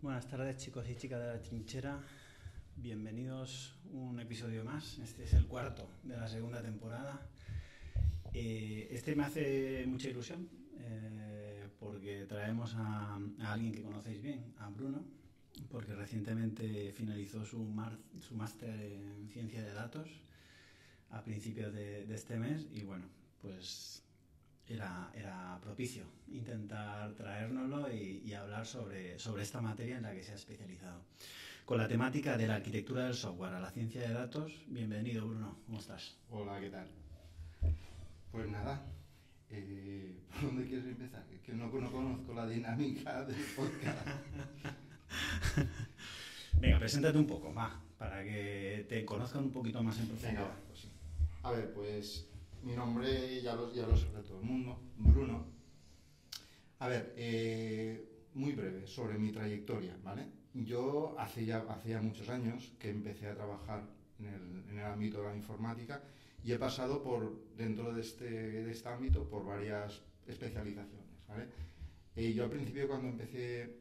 Buenas tardes, chicos y chicas de la trinchera. Bienvenidos a un episodio más. Este es el cuarto de la segunda temporada. Este me hace mucha ilusión porque traemos a alguien que conocéis bien, a Bruno, porque recientemente finalizó su máster en ciencia de datos a principios de este mes y bueno, pues era propicio intentar traérnoslo y hablar sobre esta materia en la que se ha especializado. Con la temática de la arquitectura del software a la ciencia de datos. Bienvenido, Bruno, ¿cómo estás? Hola, ¿qué tal? Pues nada, ¿por dónde quieres empezar? Es que no conozco la dinámica del podcast. Venga, preséntate un poco, para que te conozcan un poquito más en profundidad. Venga, pues sí. A ver, pues mi nombre ya lo sabe todo el mundo, Bruno. A ver, muy breve sobre mi trayectoria, ¿vale? Yo hace ya muchos años que empecé a trabajar en el ámbito de la informática y he pasado dentro de este ámbito por varias especializaciones, ¿vale? Yo al principio cuando empecé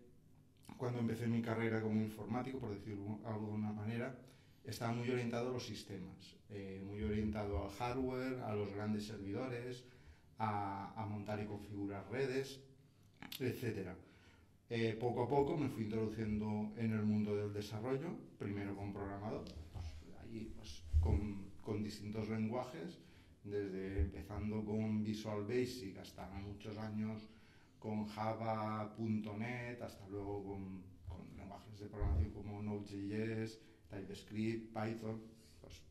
mi carrera como informático, por decirlo de alguna manera, estaba muy orientado a los sistemas, muy orientado al hardware, a los grandes servidores, a montar y configurar redes, etcétera. Poco a poco me fui introduciendo en el mundo del desarrollo, primero como programador, allí con distintos lenguajes, desde empezando con Visual Basic hasta muchos años con Java, .NET, hasta luego con lenguajes de programación como Node.js, TypeScript, Python, pues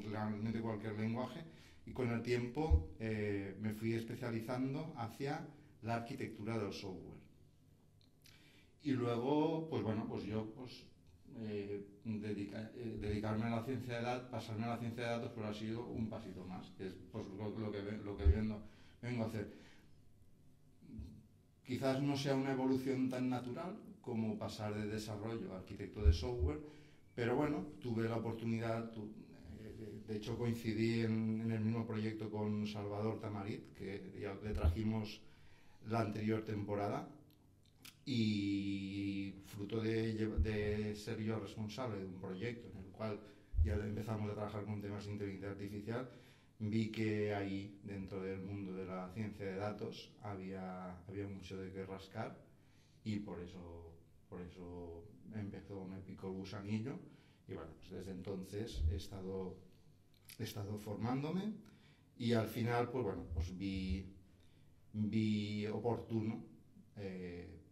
realmente cualquier lenguaje. Y con el tiempo me fui especializando hacia la arquitectura del software. Y luego, pues bueno, pues yo dedicarme a la ciencia de datos, pasarme a la ciencia de datos, pues ha sido un pasito más, que es pues, lo que vengo a hacer. Quizás no sea una evolución tan natural como pasar de desarrollo a arquitecto de software, pero bueno, tuve la oportunidad, de hecho coincidí en el mismo proyecto con Salvador Tamarit, que ya le trajimos la anterior temporada, y fruto de ser yo responsable de un proyecto en el cual ya empezamos a trabajar con temas de inteligencia artificial, vi que ahí, dentro del mundo de la ciencia de datos, había mucho de qué rascar y por eso me picó el gusanillo y bueno, pues desde entonces he estado formándome y al final, pues bueno, pues vi oportuno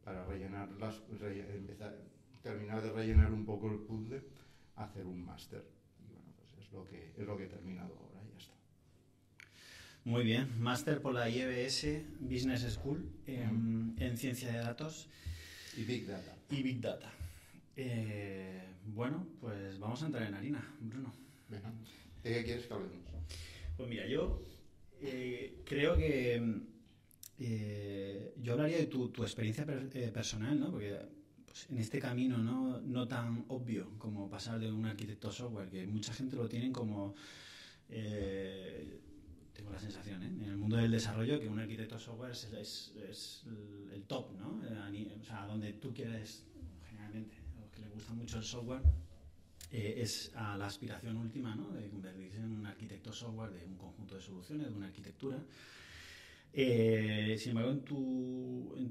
para terminar de rellenar un poco el puzzle, hacer un máster. Y bueno, pues es lo que he terminado ahora y ya está. Muy bien, máster por la IEBS Business School en ciencia de datos y Big Data. Bueno, pues vamos a entrar en harina, Bruno. Venga, ¿de qué quieres que hablemos? Pues mira, yo creo que yo hablaría de tu experiencia personal, ¿no? Porque pues, en este camino no tan obvio como pasar de un arquitecto software, que mucha gente lo tienen como... tengo la sensación, en el mundo del desarrollo, que un arquitecto software es el top, ¿no? O sea, donde tú quieres, generalmente, a los que les gusta mucho el software, es a la aspiración última, ¿no? De convertirse en un arquitecto software de un conjunto de soluciones, de una arquitectura. Sin embargo, en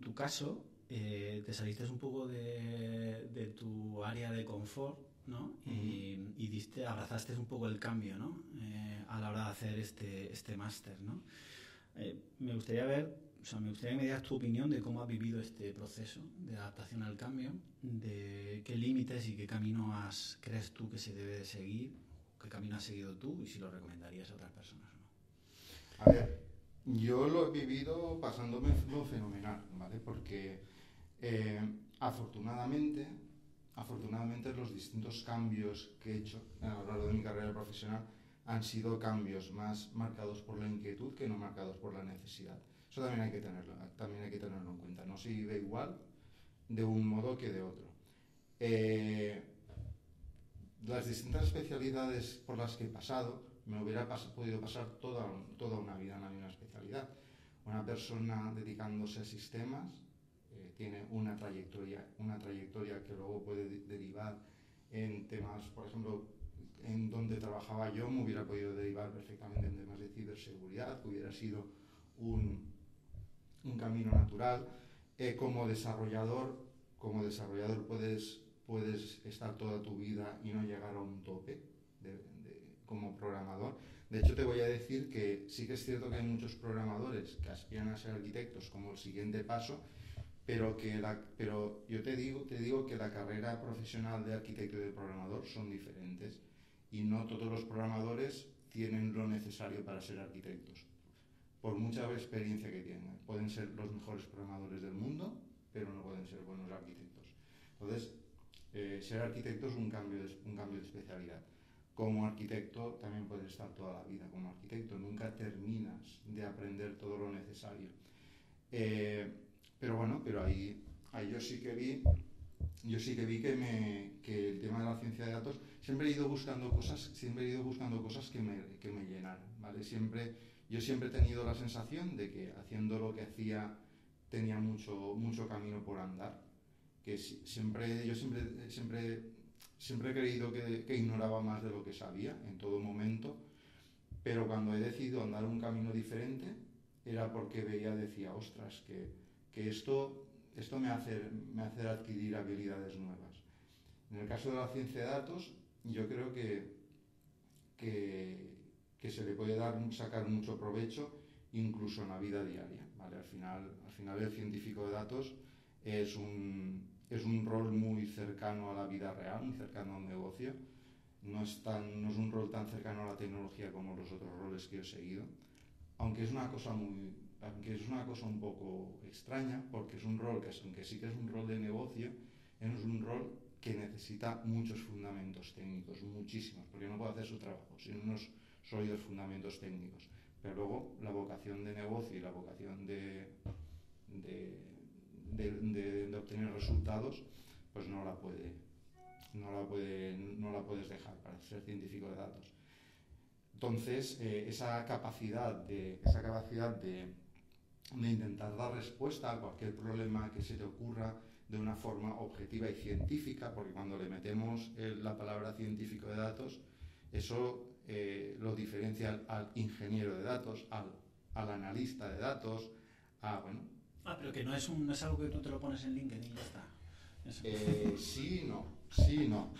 tu caso, te saliste un poco de tu área de confort, ¿no? Y abrazaste un poco el cambio, ¿no? A la hora de hacer este máster, ¿no? Me gustaría que me dieras tu opinión de cómo has vivido este proceso de adaptación al cambio, de qué límites y qué camino crees tú que se debe de seguir, qué camino has seguido tú y si lo recomendarías a otras personas o no. A ver, yo lo he vivido pasándome lo fenomenal, ¿vale? Porque afortunadamente los distintos cambios que he hecho a lo largo de mi carrera profesional han sido cambios más marcados por la inquietud que no marcados por la necesidad. Eso también hay que tenerlo en cuenta. No se vive igual de un modo que de otro. Las distintas especialidades por las que he pasado, me hubiera podido pasar toda una vida en la misma especialidad. Una persona dedicándose a sistemas tiene una trayectoria que luego puede derivar en temas, por ejemplo, en donde trabajaba yo, me hubiera podido derivar perfectamente en temas de ciberseguridad, que hubiera sido un camino natural. Como desarrollador puedes estar toda tu vida y no llegar a un tope como programador. De hecho, te voy a decir que sí que es cierto que hay muchos programadores que aspiran a ser arquitectos como el siguiente paso, pero yo te digo que la carrera profesional de arquitecto y de programador son diferentes y no todos los programadores tienen lo necesario para ser arquitectos. Por mucha experiencia que tengan, pueden ser los mejores programadores del mundo, pero no pueden ser buenos arquitectos. Entonces, ser arquitecto es un cambio de especialidad. Como arquitecto también puedes estar toda la vida como arquitecto, nunca terminas de aprender todo lo necesario. Pero ahí yo sí que vi que el tema de la ciencia de datos, siempre he ido buscando cosas que me llenaran, ¿vale? Yo siempre he tenido la sensación de que haciendo lo que hacía tenía mucho camino por andar, que yo siempre he creído que ignoraba más de lo que sabía en todo momento, pero cuando he decidido andar un camino diferente era porque decía, ostras, que esto me hace adquirir habilidades nuevas. En el caso de la ciencia de datos, yo creo que se le puede sacar mucho provecho incluso en la vida diaria, ¿vale? Al final el científico de datos es un rol muy cercano a la vida real, muy cercano a un negocio. No es un rol tan cercano a la tecnología como los otros roles que he seguido, aunque es una cosa un poco extraña, porque es un rol que, aunque sí que es un rol de negocio, es un rol que necesita muchos fundamentos técnicos, muchísimos, porque no puede hacer su trabajo sin unos sólidos fundamentos técnicos. Pero luego la vocación de negocio y la vocación de obtener resultados, pues no la puedes dejar para ser científico de datos. Entonces, esa capacidad de intentar dar respuesta a cualquier problema que se te ocurra de una forma objetiva y científica, porque cuando le metemos la palabra científico de datos, eso lo diferencia al ingeniero de datos, al analista de datos, pero que no es algo que tú te lo pones en LinkedIn y ya está. Sí, no.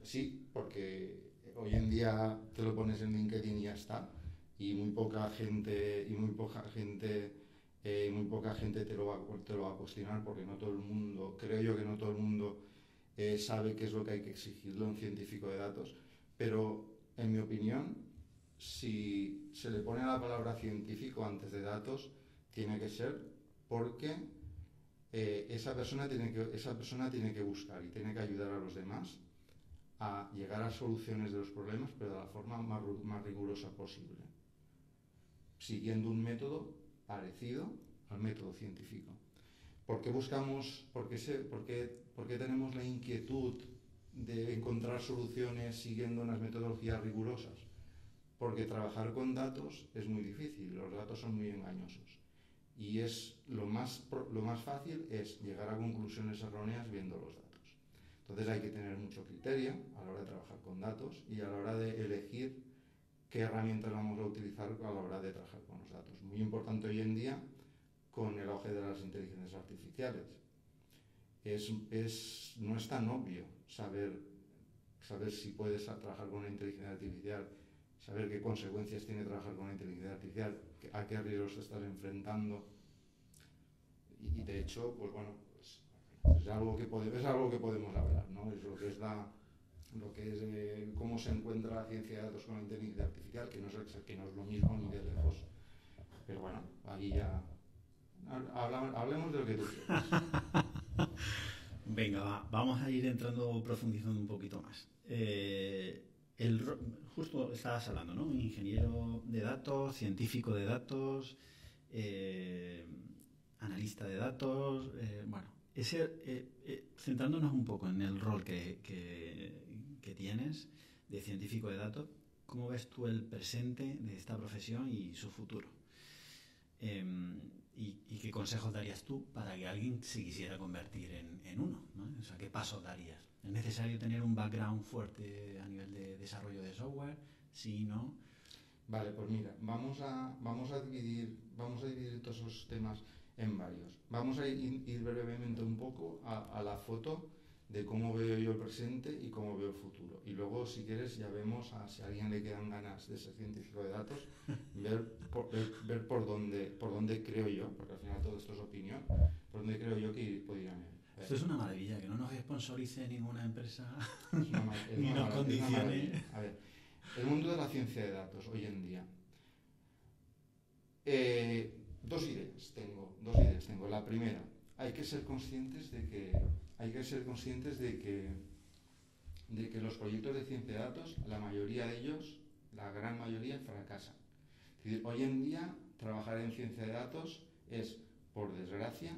Sí, porque hoy en día te lo pones en LinkedIn y ya está. Y muy poca gente te lo va a cuestionar, porque no todo el mundo, creo yo que no todo el mundo sabe qué es lo que hay que exigirle a un científico de datos. Pero, en mi opinión, si se le pone la palabra científico antes de datos, tiene que ser porque esa persona tiene que buscar y tiene que ayudar a los demás a llegar a soluciones de los problemas, pero de la forma más rigurosa posible, siguiendo un método parecido al método científico. ¿Por qué tenemos la inquietud de encontrar soluciones siguiendo unas metodologías rigurosas? Porque trabajar con datos es muy difícil, los datos son muy engañosos. Y lo más fácil es llegar a conclusiones erróneas viendo los datos. Entonces hay que tener mucho criterio a la hora de trabajar con datos y a la hora de elegir qué herramientas vamos a utilizar a la hora de trabajar con los datos. Muy importante hoy en día con el auge de las inteligencias artificiales. No es tan obvio saber si puedes trabajar con una inteligencia artificial, saber qué consecuencias tiene trabajar con una inteligencia artificial, a qué riesgos te estás enfrentando. Y de hecho, pues bueno, es algo que podemos hablar, ¿no? Es cómo se encuentra la ciencia de datos con la inteligencia artificial, que no es lo mismo ni de lejos. Pero bueno, ahí ya hablemos de lo que tú quieras. Venga, vamos a ir profundizando un poquito más. Justo estabas hablando, ¿no? Ingeniero de datos, científico de datos, analista de datos, centrándonos un poco en el rol que tienes de científico de datos, ¿cómo ves tú el presente de esta profesión y su futuro? ¿Y ¿qué consejos darías tú para que alguien se quisiera convertir en uno, ¿no? O sea, ¿qué pasos darías? ¿Es necesario tener un background fuerte a nivel de desarrollo de software? Sí, ¿no? Vale, pues mira, vamos a dividir todos esos temas en varios. Vamos a ir brevemente un poco a la foto de cómo veo yo el presente y cómo veo el futuro. Y luego, si quieres, ya vemos si a alguien le quedan ganas de ser científico de datos, ver por dónde creo yo, porque al final todo esto es opinión, por dónde creo yo que podrían ir. Esto es una maravilla, que no nos sponsorice ninguna empresa Es ni una nos condicione. A ver, el mundo de la ciencia de datos hoy en día. Dos ideas tengo. La primera, hay que ser conscientes de que los proyectos de ciencia de datos, la mayoría de ellos, la gran mayoría, fracasan. Es decir, hoy en día trabajar en ciencia de datos es, por desgracia,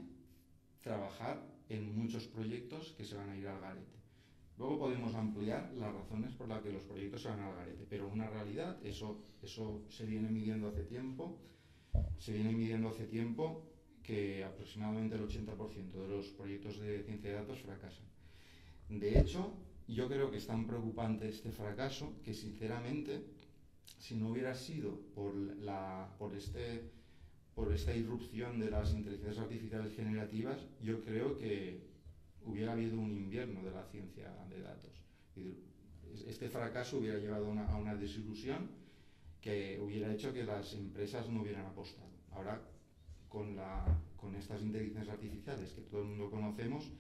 trabajar en muchos proyectos que se van a ir al garete. Luego podemos ampliar las razones por las que los proyectos se van al garete, pero una realidad, eso se viene midiendo hace tiempo. Que aproximadamente el 80% de los proyectos de ciencia de datos fracasan. De hecho, yo creo que es tan preocupante este fracaso que, sinceramente, si no hubiera sido por esta irrupción de las inteligencias artificiales generativas, yo creo que hubiera habido un invierno de la ciencia de datos. Este fracaso hubiera llevado a una desilusión que hubiera hecho que las empresas no hubieran apostado. Ahora, con estas inteligencias artificiales que todo el mundo conocemos,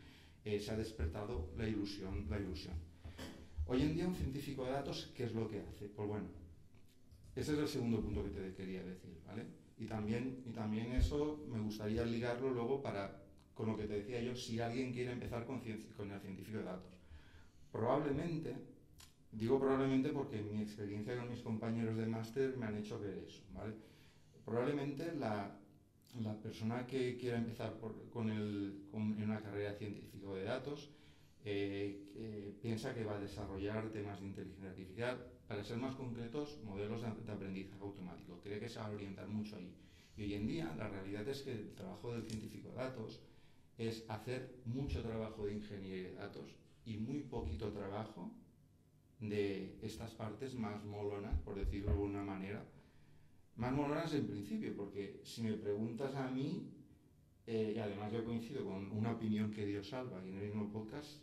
se ha despertado la ilusión. Hoy en día, un científico de datos, ¿qué es lo que hace? Pues bueno, ese es el segundo punto que te quería decir, ¿vale? Y también eso me gustaría ligarlo luego con lo que te decía yo, si alguien quiere empezar con el científico de datos. Digo probablemente porque mi experiencia con mis compañeros de máster me han hecho ver eso, ¿vale? Probablemente la persona que quiera empezar en una carrera de científico de datos piensa que va a desarrollar temas de inteligencia artificial, para ser más concretos, modelos de aprendizaje automático. Cree que se va a orientar mucho ahí. Y hoy en día la realidad es que el trabajo del científico de datos es hacer mucho trabajo de ingeniería de datos y muy poquito trabajo de estas partes más molonas, por decirlo de alguna manera. Más molonas en principio, porque si me preguntas a mí, y además yo coincido con una opinión que dio Salva en el mismo podcast,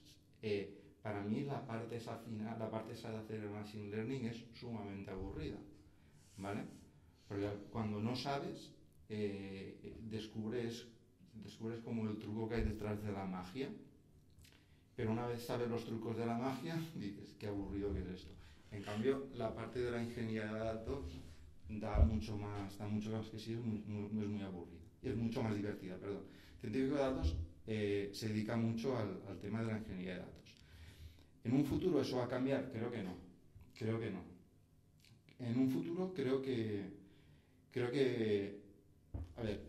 para mí la parte esa de hacer el machine learning es sumamente aburrida, ¿vale? Porque cuando no sabes, descubres como el truco que hay detrás de la magia, pero una vez sabes los trucos de la magia, dices, qué aburrido que es esto. En cambio, la parte de la ingeniería de datos da mucho más que sí, es muy aburrida. Es mucho más divertida, perdón. El científico de datos se dedica mucho al tema de la ingeniería de datos. ¿En un futuro eso va a cambiar? Creo que no. En un futuro creo que a ver,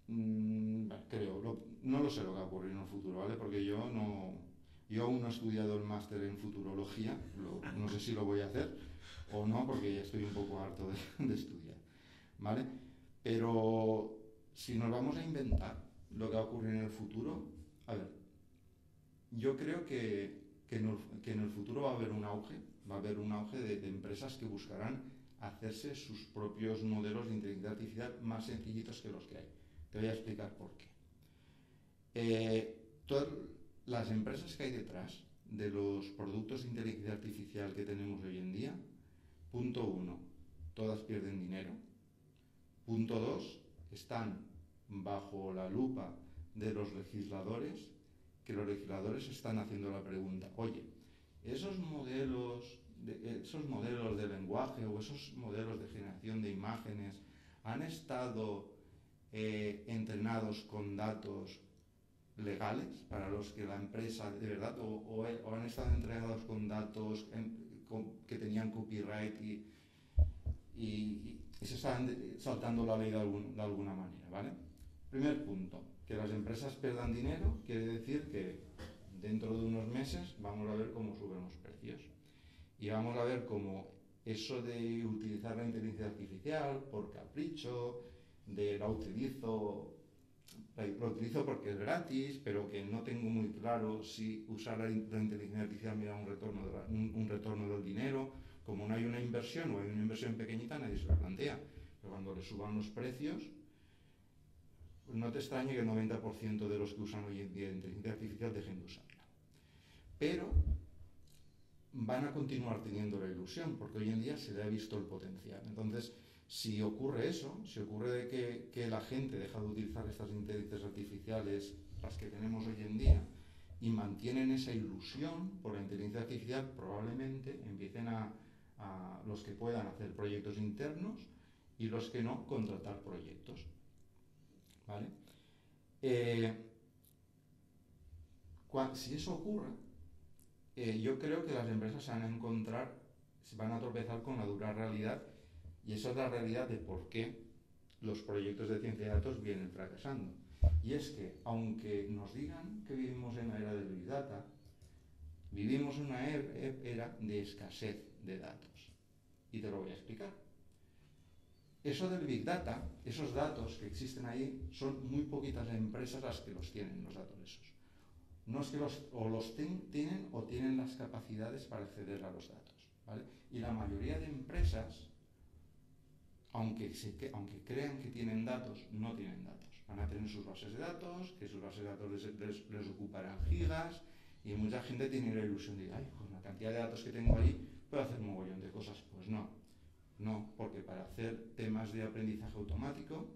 no lo sé lo que va a ocurrir en un futuro, ¿vale? Porque yo aún no he estudiado el máster en futurología, no sé si lo voy a hacer o no, porque ya estoy un poco harto de estudiar, ¿vale? Pero si nos vamos a inventar lo que va a ocurrir en el futuro, a ver, yo creo que en el futuro va a haber un auge de empresas que buscarán hacerse sus propios modelos de inteligencia artificial más sencillitos que los que hay. Te voy a explicar por qué. Todas las empresas que hay detrás de los productos de inteligencia artificial que tenemos hoy en día, punto 1, todas pierden dinero. Punto 2, están bajo la lupa de los legisladores, que los legisladores están haciendo la pregunta, oye, esos modelos de lenguaje o esos modelos de generación de imágenes han estado entrenados con datos legales para los que la empresa de verdad o han estado entrenados con datos que tenían copyright y se están saltando la ley de alguna manera, ¿vale? Primer punto, que las empresas pierdan dinero quiere decir que dentro de unos meses vamos a ver cómo suben los precios y vamos a ver cómo eso de utilizar la inteligencia artificial por capricho, de la utilizo lo utilizo porque es gratis, pero que no tengo muy claro si usar la inteligencia artificial me da un retorno del dinero. Como no hay una inversión o hay una inversión pequeñita, nadie se lo plantea. Pero cuando le suban los precios, pues no te extrañe que el 90% de los que usan hoy en día inteligencia artificial dejen de usarla. Pero van a continuar teniendo la ilusión, porque hoy en día se le ha visto el potencial. Entonces, si ocurre eso, si ocurre de que la gente deja de utilizar estas inteligencias artificiales, las que tenemos hoy en día, y mantienen esa ilusión por la inteligencia artificial, probablemente empiecen a los que puedan hacer proyectos internos y los que no, contratar proyectos. ¿Vale? Si eso ocurre, yo creo que las empresas se van a tropezar con la dura realidad, y esa es la realidad de por qué los proyectos de ciencia de datos vienen fracasando. Y es que, aunque nos digan que vivimos en la era del Big Data, vivimos una era de escasez de datos. Y te lo voy a explicar. Eso del Big Data, esos datos que existen ahí, son muy poquitas empresas las que los tienen, los datos esos. No es que tienen o tienen las capacidades para acceder a los datos, ¿vale? Y la mayoría de empresas, aunque crean que tienen datos, no tienen datos. Van a tener sus bases de datos, que sus bases de datos les ocuparán gigas, y mucha gente tiene la ilusión de, ay, con la cantidad de datos que tengo ahí, puedo hacer un mogollón de cosas. Pues no, porque para hacer temas de aprendizaje automático,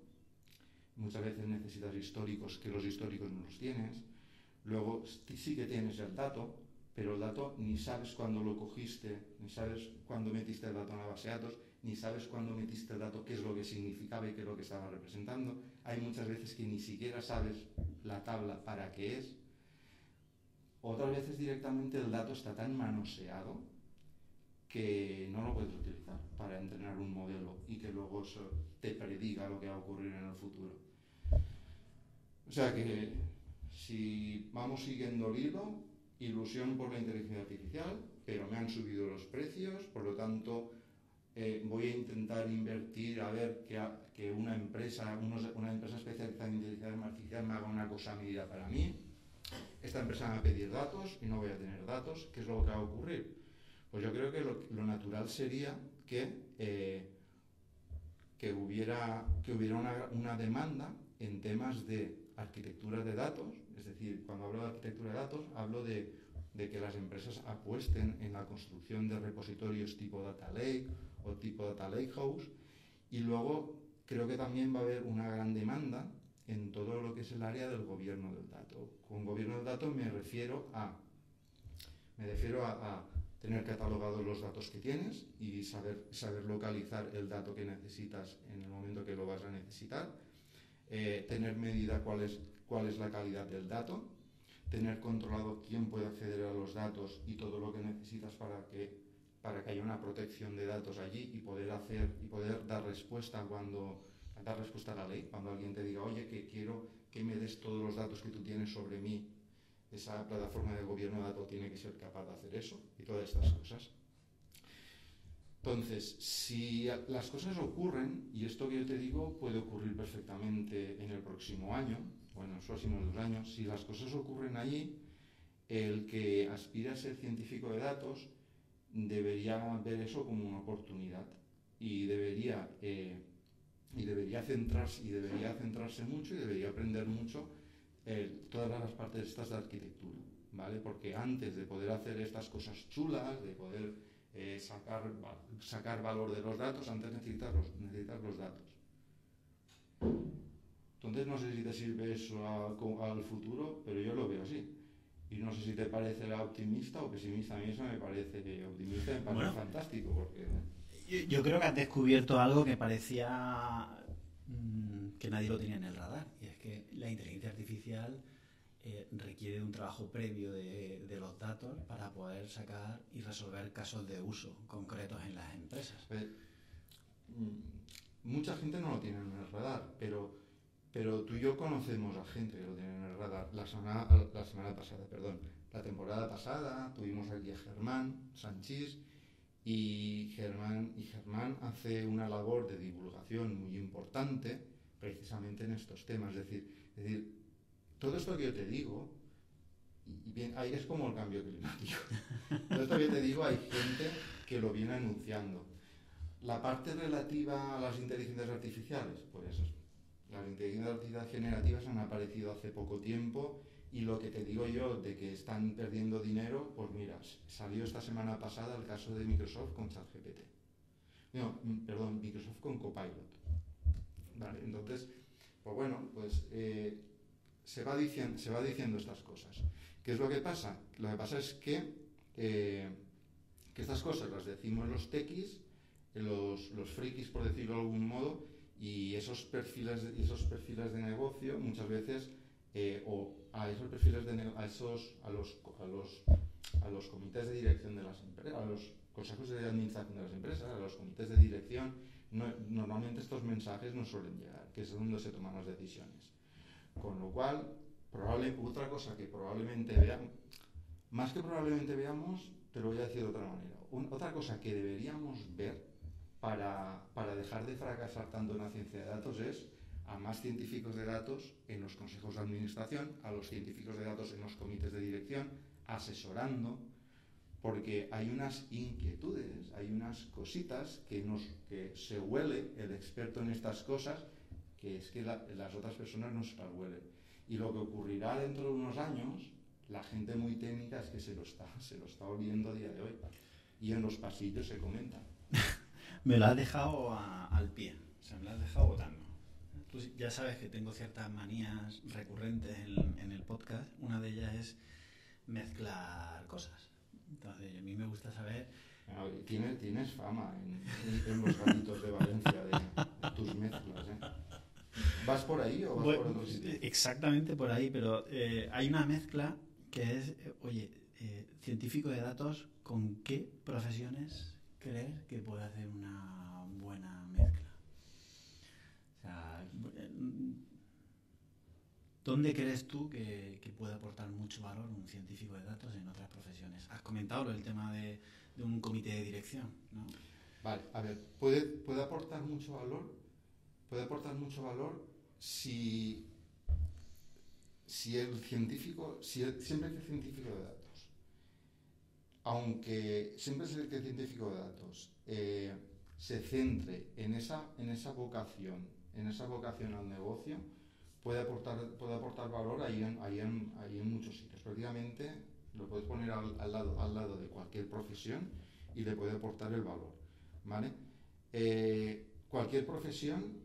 muchas veces necesitas históricos, que los históricos no los tienes. Luego sí que tienes el dato, pero el dato ni sabes cuándo lo cogiste, ni sabes cuándo metiste el dato en la base de datos, ni sabes cuándo metiste el dato, qué es lo que significaba y qué es lo que estaba representando. Hay muchas veces que ni siquiera sabes la tabla para qué es. Otras veces directamente el dato está tan manoseado que no lo puedes utilizar para entrenar un modelo y que luego eso te prediga lo que va a ocurrir en el futuro. O sea que si vamos siguiendo el hilo, ilusión por la inteligencia artificial, pero me han subido los precios, por lo tanto voy a intentar invertir a ver que una empresa especializada en inteligencia artificial me haga una cosa medida para mí. Esta empresa me va a pedir datos y no voy a tener datos. ¿Qué es lo que va a ocurrir? Pues yo creo que lo natural sería que hubiera una demanda en temas de arquitectura de datos. Es decir, cuando hablo de arquitectura de datos, hablo de que las empresas apuesten en la construcción de repositorios tipo Data Lake o tipo Data Lakehouse, y luego creo que también va a haber una gran demanda en todo lo que es el área del gobierno del dato. Con gobierno del dato me refiero a tener catalogados los datos que tienes y saber localizar el dato que necesitas en el momento que lo vas a necesitar, tener medida cuál es la calidad del dato, tener controlado quién puede acceder a los datos y todo lo que necesitas para que haya una protección de datos allí y poder dar respuesta a la ley. Cuando alguien te diga, oye, que quiero que me des todos los datos que tú tienes sobre mí, esa plataforma de gobierno de datos tiene que ser capaz de hacer eso y todas estas cosas. Entonces, si las cosas ocurren, y esto que yo te digo puede ocurrir perfectamente en el próximo año, o en los próximos 2 años, si las cosas ocurren allí, el que aspira a ser científico de datos debería ver eso como una oportunidad y debería centrarse mucho y debería aprender mucho todas las partes estas de arquitectura, ¿vale? Porque antes de poder hacer estas cosas chulas, de poder sacar valor de los datos, antes necesitas los datos. Entonces no sé si te sirve eso al futuro, pero yo lo veo así. Y no sé si te parece optimista o pesimista. A mí eso me parece optimista, me parece fantástico. Porque yo creo que has descubierto algo que parecía que nadie lo tenía en el radar, y es que la inteligencia artificial requiere de un trabajo previo de los datos para poder sacar y resolver casos de uso concretos en las empresas. Mucha gente no lo tiene en el radar, pero tú y yo conocemos a gente que lo tiene en el radar. La temporada pasada tuvimos aquí a Germán Sanchís, y Germán hace una labor de divulgación muy importante precisamente en estos temas. Es decir, todo esto que yo te digo, y bien, ahí es como el cambio climático. Todo esto que te digo, hay gente que lo viene anunciando. La parte relativa a las inteligencias artificiales, pues las inteligencias artificiales generativas han aparecido hace poco tiempo, y lo que te digo yo de que están perdiendo dinero, pues mira, salió esta semana pasada el caso de Microsoft con ChatGPT. No, perdón, Microsoft con Copilot. Vale, entonces, pues bueno, pues se va diciendo estas cosas. ¿Qué es lo que pasa? Lo que pasa es que estas cosas las decimos los tequis, los frikis, por decirlo de algún modo, y esos perfiles de negocio muchas veces, o a esos perfiles a los comités de dirección de las empresas, a los consejos de administración de las empresas, a los comités de dirección, normalmente estos mensajes no suelen llegar, que es donde se toman las decisiones. Con lo cual, otra cosa que probablemente veamos, más que probablemente veamos, te lo voy a decir de otra manera. Otra cosa que deberíamos ver para dejar de fracasar tanto en la ciencia de datos es a más científicos de datos en los consejos de administración, a los científicos de datos en los comités de dirección, asesorando, porque hay unas inquietudes, hay unas cositas que se huele el experto en estas cosas, que es que las otras personas no se las huelen. Y lo que ocurrirá dentro de unos años, la gente muy técnica es que se lo está oliendo a día de hoy. Y en los pasillos se comenta. Me lo has dejado al pie, o sea, me lo has dejado botando. Tú ya sabes que tengo ciertas manías recurrentes en el podcast. Una de ellas es mezclar cosas. Entonces, a mí me gusta saber... Tienes fama en los gatitos de Valencia de tus mezclas, ¿eh? ¿Vas por ahí o vas por otro sitio? Exactamente por ahí, pero hay una mezcla que es, científico de datos, ¿con qué profesiones crees que puede hacer una buena mezcla? O sea, ¿dónde crees tú que puede aportar mucho valor un científico de datos en otras profesiones? Has comentado el tema de un comité de dirección, ¿no? Vale, a ver, puede aportar mucho valor. Puede aportar mucho valor si el científico, siempre que el científico de datos, aunque siempre es el que el científico de datos se centre en esa vocación al negocio, puede aportar valor ahí en muchos sitios. Prácticamente lo puedes poner al lado de cualquier profesión y le puede aportar el valor, ¿vale? Cualquier profesión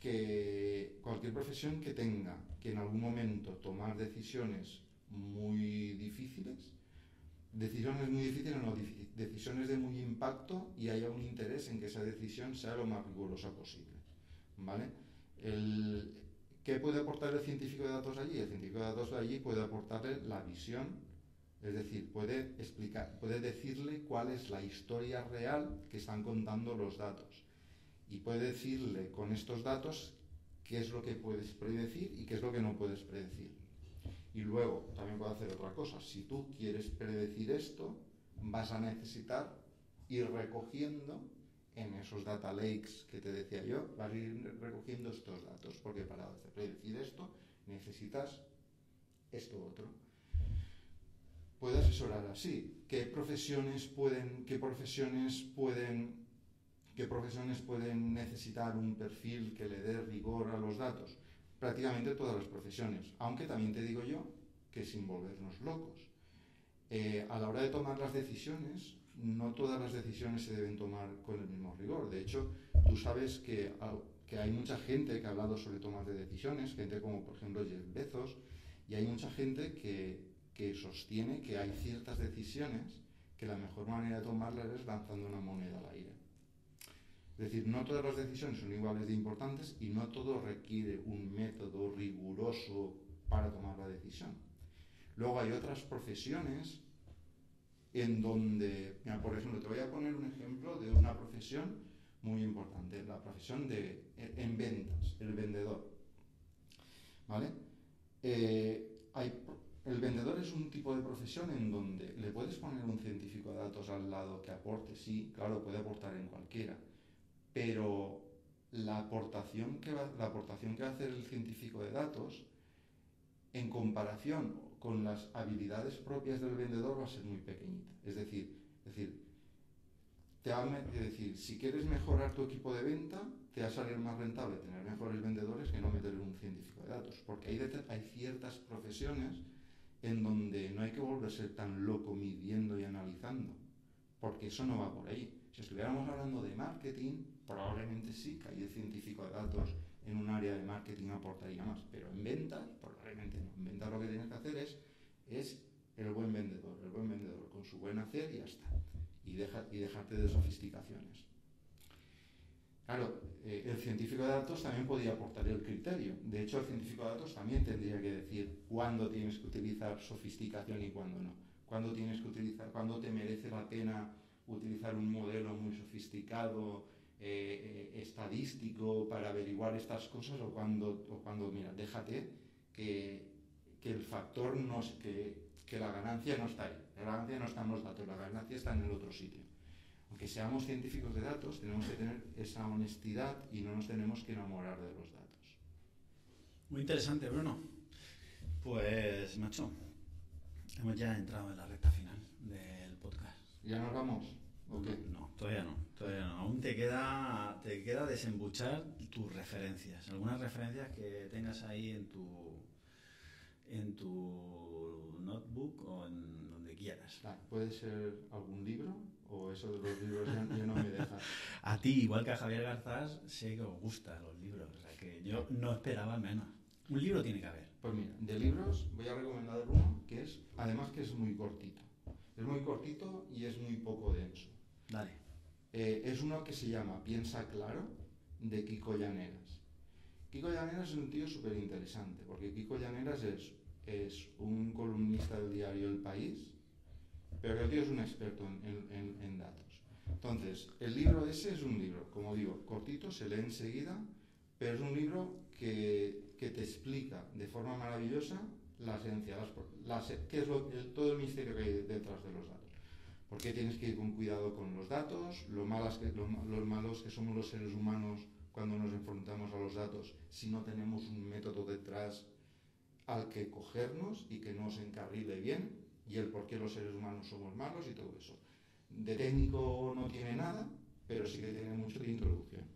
que tenga que en algún momento tomar decisiones muy difíciles no, decisiones de muy impacto, y haya un interés en que esa decisión sea lo más rigurosa posible, ¿vale? ¿Qué puede aportar el científico de datos allí? El científico de datos allí puede aportarle la visión, es decir, puede decirle cuál es la historia real que están contando los datos, y puede decirle con estos datos qué es lo que puedes predecir y qué es lo que no puedes predecir. Y luego también puede hacer otra cosa. Si tú quieres predecir esto, vas a necesitar ir recogiendo en esos data lakes que te decía yo, vas a ir recogiendo estos datos, porque para predecir esto necesitas esto otro. Puede asesorar así. ¿Qué profesiones pueden necesitar un perfil que le dé rigor a los datos? Prácticamente todas las profesiones, aunque también te digo yo que sin volvernos locos. A la hora de tomar las decisiones, no todas las decisiones se deben tomar con el mismo rigor. De hecho, tú sabes que hay mucha gente que ha hablado sobre tomas de decisiones, gente como por ejemplo Jeff Bezos, y hay mucha gente que sostiene que hay ciertas decisiones que la mejor manera de tomarlas es lanzando una moneda al aire. Es decir, no todas las decisiones son iguales de importantes y no todo requiere un método riguroso para tomar la decisión. Luego hay otras profesiones en donde, mira, por ejemplo, te voy a poner un ejemplo de una profesión muy importante, la profesión en ventas, el vendedor, ¿vale? El vendedor es un tipo de profesión en donde le puedes poner un científico de datos al lado que aporte, sí, claro, puede aportar en cualquiera, pero la aportación que va a hacer el científico de datos en comparación con las habilidades propias del vendedor va a ser muy pequeñita. Es decir, si quieres mejorar tu equipo de venta, te va a salir más rentable tener mejores vendedores que no meterle un científico de datos, porque hay ciertas profesiones en donde no hay que volverse tan loco midiendo y analizando, porque eso no va por ahí. Si estuviéramos hablando de marketing, probablemente sí que ahí el científico de datos en un área de marketing aportaría más, pero en ventas probablemente no. En ventas lo que tienes que hacer es el buen vendedor con su buen hacer y ya está, y dejarte de sofisticaciones. Claro, el científico de datos también podría aportar el criterio. De hecho, el científico de datos también tendría que decir cuándo tienes que utilizar sofisticación y cuándo no. Cuándo te merece la pena utilizar un modelo muy sofisticado, estadístico, para averiguar estas cosas, o cuando mira, déjate que el factor que la ganancia no está ahí. La ganancia no está en los datos, la ganancia está en el otro sitio. Aunque seamos científicos de datos, tenemos que tener esa honestidad y no nos tenemos que enamorar de los datos. Muy interesante, Bruno. Pues, macho, hemos ya entrado en la recta final del podcast. ¿Ya nos vamos? ¿O qué? No, todavía no. Aún te queda desembuchar tus referencias. Algunas referencias que tengas ahí en tu notebook o en donde quieras. ¿Puede ser algún libro? ¿O eso de los libros ya no me deja? A ti, igual que a Javier Garzás, sé que os gustan los libros. O sea que yo no esperaba menos. Un libro tiene que haber. Pues mira, de libros voy a recomendar uno que es muy cortito. Es muy cortito y es muy poco denso. Dale. Es uno que se llama Piensa Claro, de Kiko Llaneras. Kiko Llaneras es un tío súper interesante, porque Kiko Llaneras es un columnista del diario El País, pero que el tío es un experto en datos. Entonces, el libro ese es un libro, como digo, cortito, se lee enseguida, pero es un libro que te explica de forma maravillosa la esencia, qué es todo el misterio que hay detrás de los datos. ¿Por qué tienes que ir con cuidado con los datos? Lo malos que somos los seres humanos cuando nos enfrentamos a los datos si no tenemos un método detrás al que cogernos y que nos encarrile bien, y el por qué los seres humanos somos malos y todo eso. De técnico no tiene nada, pero sí que tiene mucho de introducción.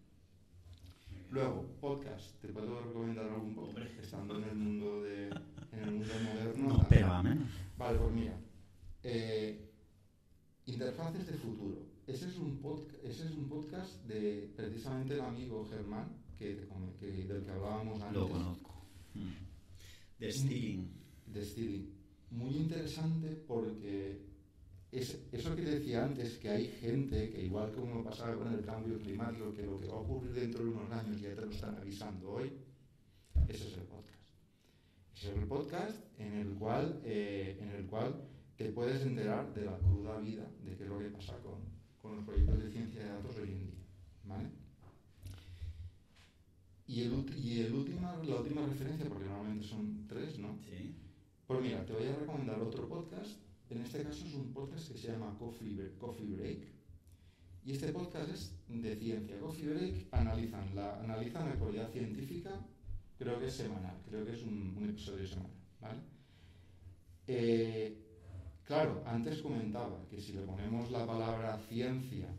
Luego, podcast. ¿Te puedo recomendar algún podcast? Estando en el mundo moderno. No esperaba menos. Vale, pues mira. Interfaces de futuro. Ese es un podcast de precisamente el amigo Germán, del que hablábamos antes. Lo conozco. De Stealing. Muy interesante porque eso que decía antes, que hay gente que, igual que como pasaba con el cambio climático, que lo que va a ocurrir dentro de unos años ya te lo están avisando hoy, ese es el podcast. Ese es el podcast en el cual te puedes enterar de la cruda vida, de qué es lo que pasa con los proyectos de ciencia de datos hoy en día, ¿vale? Y la última referencia, porque normalmente son 3, ¿no? Sí. Pues mira, te voy a recomendar otro podcast. En este caso es un podcast que se llama Coffee Break. Y este podcast es de ciencia. Coffee Break analizan la actualidad científica, creo que es semanal, creo que es un episodio semanal, ¿vale? Claro, antes comentaba que si le ponemos la palabra ciencia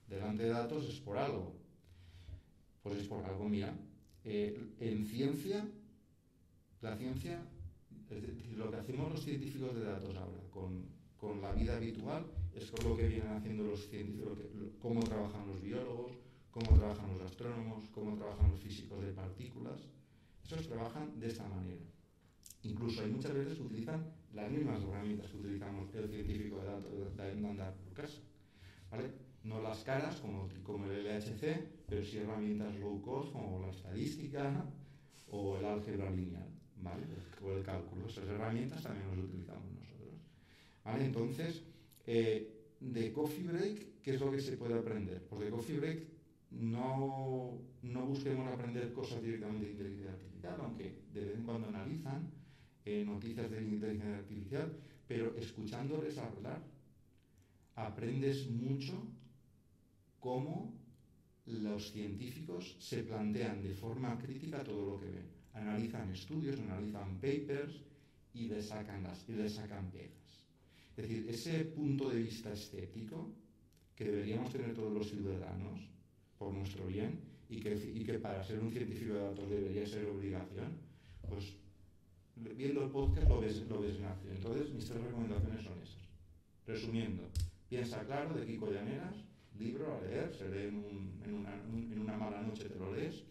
delante de datos es por algo. Pues es por algo, mira. En ciencia, la ciencia, es decir, lo que hacemos los científicos de datos ahora con la vida habitual es con lo que vienen haciendo los científicos, cómo trabajan los biólogos, cómo trabajan los astrónomos, cómo trabajan los físicos de partículas. Esos trabajan de esta manera. Incluso hay muchas veces que utilizan las mismas herramientas que utilizamos el científico de datos de andar por casa, ¿vale? No las caras como el LHC, pero sí herramientas low cost como la estadística o el álgebra lineal, ¿vale? O el cálculo. Esas herramientas también las utilizamos nosotros, ¿vale? Entonces, de Coffee Break, ¿qué es lo que se puede aprender? Pues de Coffee Break no busquemos aprender cosas directamente de inteligencia artificial, aunque de vez en cuando analizan noticias de inteligencia artificial, pero escuchándoles hablar aprendes mucho cómo los científicos se plantean de forma crítica todo lo que ven. Analizan estudios, analizan papers y le sacan pegas. Es decir, ese punto de vista escéptico que deberíamos tener todos los ciudadanos por nuestro bien y que para ser un científico de datos debería ser obligación, pues viendo el podcast lo ves en acción. Entonces, mis 3 recomendaciones son esas. Resumiendo, Piensa claro, de Kiko Llaneras, libro a leer, se lee en una mala noche, te lo lees.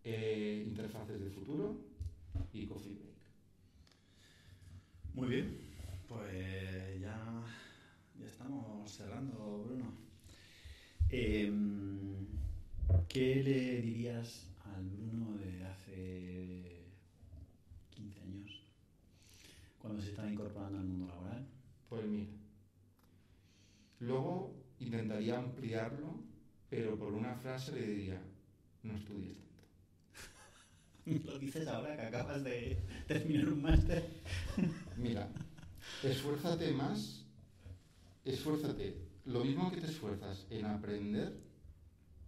Interfaces del futuro y Coffee Break. Muy bien, pues ya estamos cerrando, Bruno. ¿Qué le dirías al Bruno de hace 15 años, cuando se está incorporando al mundo laboral? Pues mira, luego intentaría ampliarlo, pero por una frase le diría, no estudies tanto. Lo dices ahora que acabas de terminar un máster. Mira, esfuérzate más, lo mismo que te esfuerzas en aprender,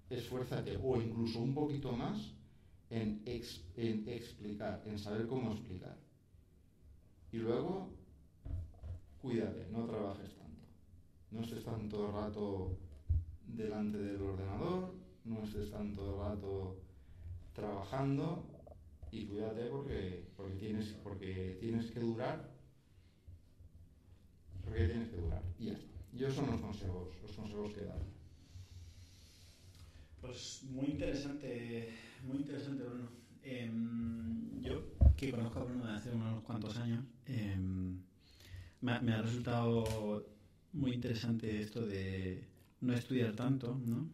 esfuérzate o incluso un poquito más en explicar, en saber cómo explicar. Y luego, cuídate, no trabajes tanto. No estés tanto rato delante del ordenador, no estés tanto rato trabajando y cuídate porque tienes que durar. Porque tienes que durar. Y ya está. Yo son los consejos que dar. Pues muy interesante, Bruno. Yo, que conozco a Bruno de hace unos cuantos años, me ha resultado muy interesante esto de no estudiar tanto, ¿no?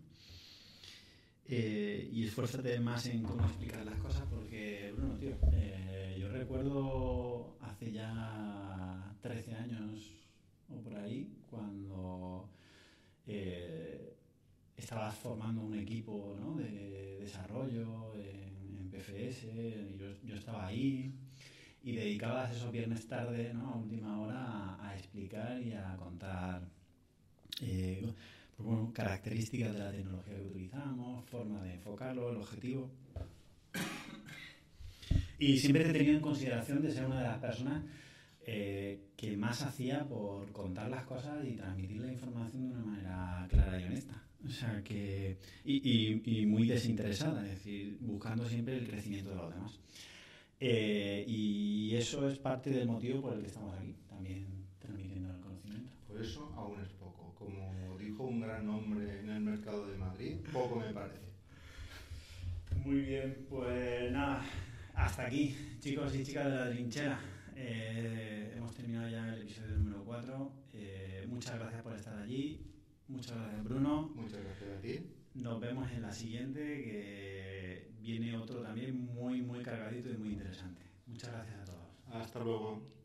Y esfuérzate más en cómo explicar las cosas, porque, Bruno, tío, yo recuerdo hace ya 13 años o por ahí, cuando estabas formando un equipo, ¿no?, de desarrollo en PFS, y yo estaba ahí, y dedicabas esos viernes tarde, ¿no?, a última hora a explicar y a contar pues bueno, características de la tecnología que utilizamos, forma de enfocarlo, el objetivo. Y siempre te he tenido en consideración de ser una de las personas que más hacía por contar las cosas y transmitir la información de una manera clara y honesta. O sea que y muy desinteresada, es decir, buscando siempre el crecimiento de los demás. Y eso es parte del motivo por el que estamos aquí, también transmitiendo el conocimiento. Por eso aún es poco. Como dijo un gran hombre en el mercado de Madrid, poco me parece. Muy bien, pues nada, hasta aquí, chicos y chicas de la trinchera. Hemos terminado ya el episodio número 4. Muchas gracias por estar allí. Muchas gracias, Bruno. Muchas gracias a ti. Nos vemos en la siguiente, que viene otro también muy, muy cargadito y muy interesante. Muchas gracias a todos. Hasta luego.